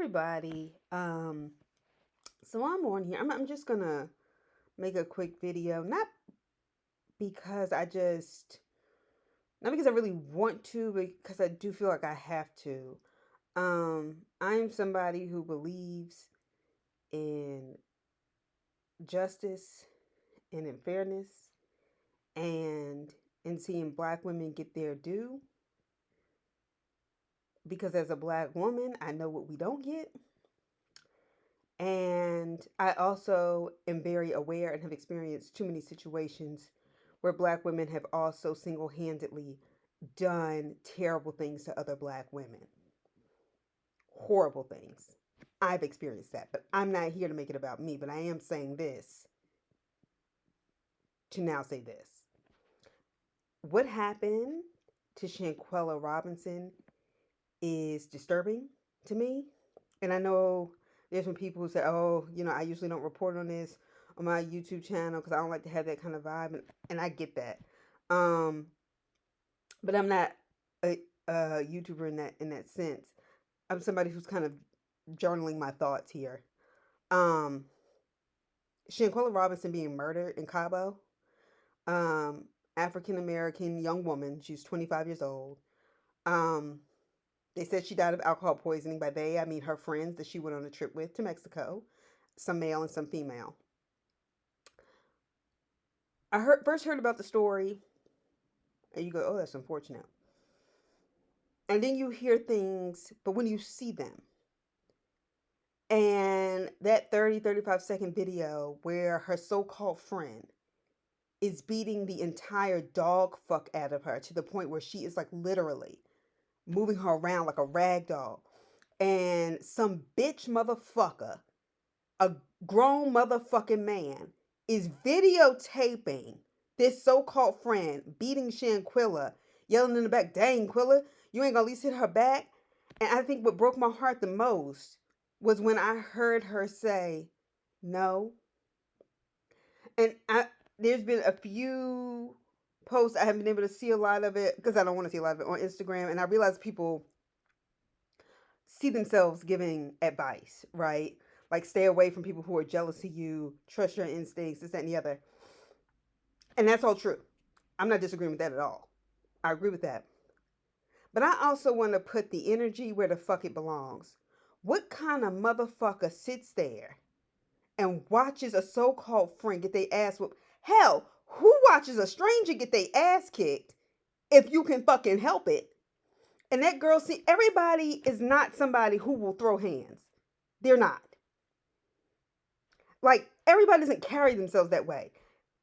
everybody. So I'm on here. I'm just gonna make a quick video, because I just, not because I really want to, but because I do feel like I have to. I'm somebody who believes in justice and in fairness and in seeing black women get their due. Because as a black woman, I know what we don't get. And I also am very aware and have experienced too many situations where black women have also single handedly done terrible things to other black women. Horrible things. I've experienced that, but I'm not here to make it about me, but I am saying this to now say this. What happened to Shanquella Robinson is disturbing to me. And I know there's some people who say, oh, I usually don't report on this on my YouTube channel because I don't like to have that kind of vibe. And I get that. Um, but I'm not a YouTuber in that sense. I'm somebody who's kind of journaling my thoughts here. Um, Shanquella Robinson being murdered in Cabo, um, African American young woman. She's 25 years old. Um, They said she died of alcohol poisoning. By they, I mean her friends that she went on a trip with to Mexico, some male and some female. First heard about the story, and you go, "Oh, that's unfortunate." And then you hear things, but when you see them, and that 35 second video where her so-called friend is beating the entire dog fuck out of her to the point where she is like literally moving her around like a rag doll, and some bitch motherfucker, a grown motherfucking man, is videotaping this so-called friend beating Shanquella, yelling in the back, "Dang, Quilla, you ain't gonna at least hit her back." And I think what broke my heart the most was when I heard her say, "No." And there's been a few posts, I haven't been able to see a lot of it because I don't want to see a lot of it on Instagram, and I realize people see themselves giving advice, right? Like stay away from people who are jealous of you, trust your instincts, this, that, and the other. And that's all true. I'm not disagreeing with that at all. I agree with that. But I also want to put the energy where the fuck it belongs. What kind of motherfucker sits there and watches a so-called friend get their ass whooped? Hell, who watches a stranger get their ass kicked if you can fucking help it? And that girl, see, everybody is not somebody who will throw hands. They're not. Like, everybody doesn't carry themselves that way.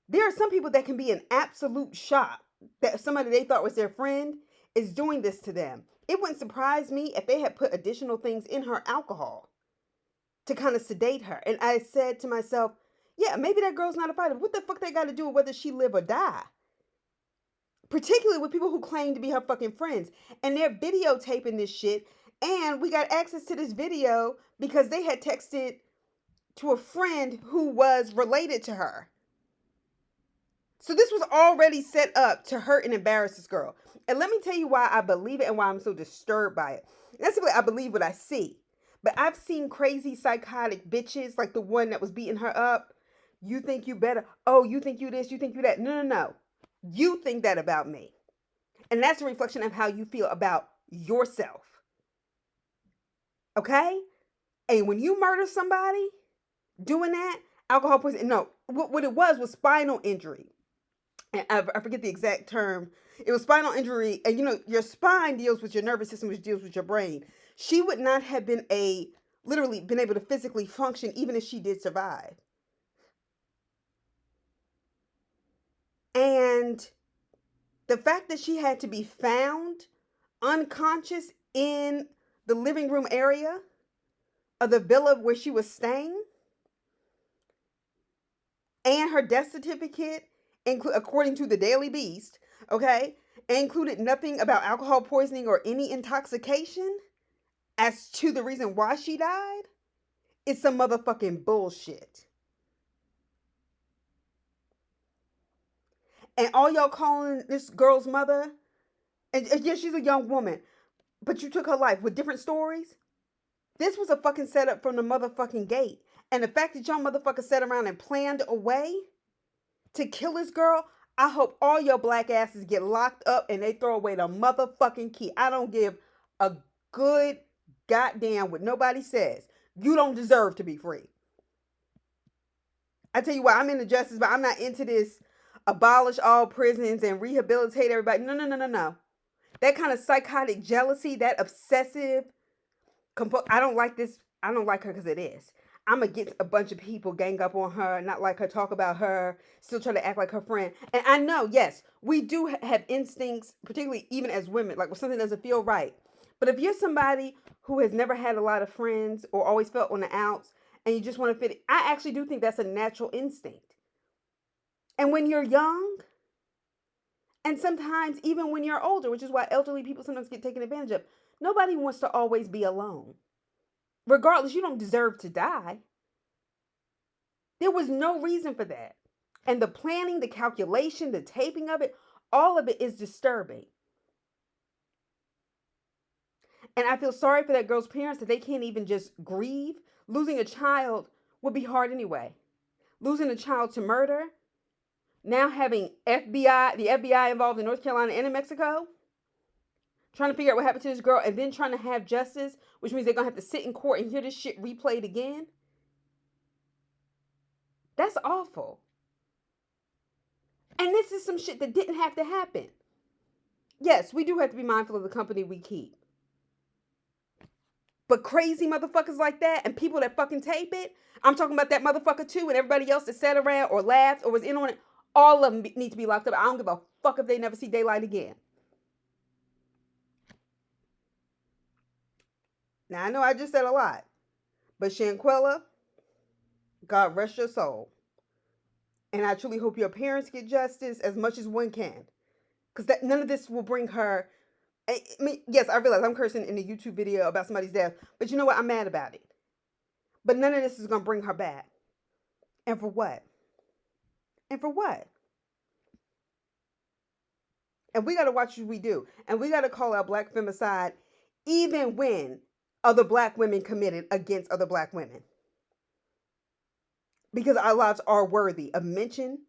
There are some people that can be in absolute shock that somebody they thought was their friend is doing this to them. It wouldn't surprise me if they had put additional things in her alcohol to kind of sedate her. And I said to myself, yeah, maybe that girl's not a fighter. What the fuck they got to do with whether she live or die? Particularly with people who claim to be her fucking friends. And they're videotaping this shit. And we got access to this video because they had texted to a friend who was related to her. So this was already set up to hurt and embarrass this girl. And let me tell you why I believe it and why I'm so disturbed by it. That's simply I believe what I see. But I've seen crazy psychotic bitches like the one that was beating her up. You think you better. Oh, you think you this, you think you that. No, no, no. You think that about me. And that's a reflection of how you feel about yourself. Okay? And when you murder somebody doing that, alcohol poisoning, no, what it was spinal injury. And I forget the exact term. It was spinal injury, and your spine deals with your nervous system, which deals with your brain. She would not have been literally been able to physically function even if she did survive. And the fact that she had to be found unconscious in the living room area of the villa where she was staying, and her death certificate, according to the Daily Beast, okay, included nothing about alcohol poisoning or any intoxication as to the reason why she died, is some motherfucking bullshit. And all y'all calling this girl's mother, and yes, she's a young woman, but you took her life with different stories. This was a fucking setup from the motherfucking gate. And the fact that y'all motherfuckers sat around and planned a way to kill this girl, I hope all your black asses get locked up and they throw away the motherfucking key. I don't give a good goddamn what nobody says. You don't deserve to be free. I tell you what, I'm into justice, but I'm not into this abolish all prisons and rehabilitate everybody. No, no, no, no, no. That kind of psychotic jealousy, that obsessive I don't like this. I don't like her because it is. I'm gonna get a bunch of people gang up on her, not like her, talk about her, still try to act like her friend. And I know, yes, we do have instincts, particularly even as women, like when something doesn't feel right. But if you're somebody who has never had a lot of friends or always felt on the outs and you just want to fit it, I actually do think that's a natural instinct. And when you're young, and sometimes even when you're older, which is why elderly people sometimes get taken advantage of, nobody wants to always be alone. Regardless, you don't deserve to die. There was no reason for that. And the planning, the calculation, the taping of it, all of it is disturbing. And I feel sorry for that girl's parents that they can't even just grieve. Losing a child would be hard anyway. Losing a child to murder, now having the FBI involved in North Carolina and in Mexico, trying to figure out what happened to this girl, and then trying to have justice, which means they're going to have to sit in court and hear this shit replayed again. That's awful. And this is some shit that didn't have to happen. Yes, we do have to be mindful of the company we keep. But crazy motherfuckers like that and people that fucking tape it, I'm talking about that motherfucker too and everybody else that sat around or laughed or was in on it, all of them need to be locked up. I don't give a fuck if they never see daylight again. Now, I know I just said a lot, but Shanquella, God rest your soul. And I truly hope your parents get justice as much as one can. Because none of this will bring her. I mean, yes, I realize I'm cursing in the YouTube video about somebody's death, but you know what? I'm mad about it. But none of this is going to bring her back. And for what? And for what? And we got to watch what we do. And we got to call out black femicide even when other black women committed against other black women. Because our lives are worthy of mention,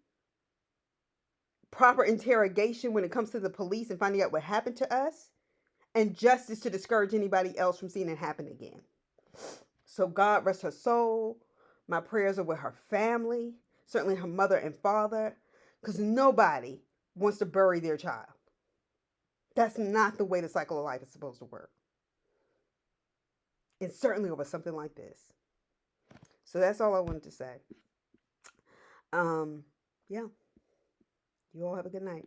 proper interrogation when it comes to the police and finding out what happened to us, and justice to discourage anybody else from seeing it happen again. So God rest her soul. My prayers are with her family, certainly her mother and father, because nobody wants to bury their child. That's not the way the cycle of life is supposed to work. And certainly over something like this. So that's all I wanted to say. Yeah. You all have a good night.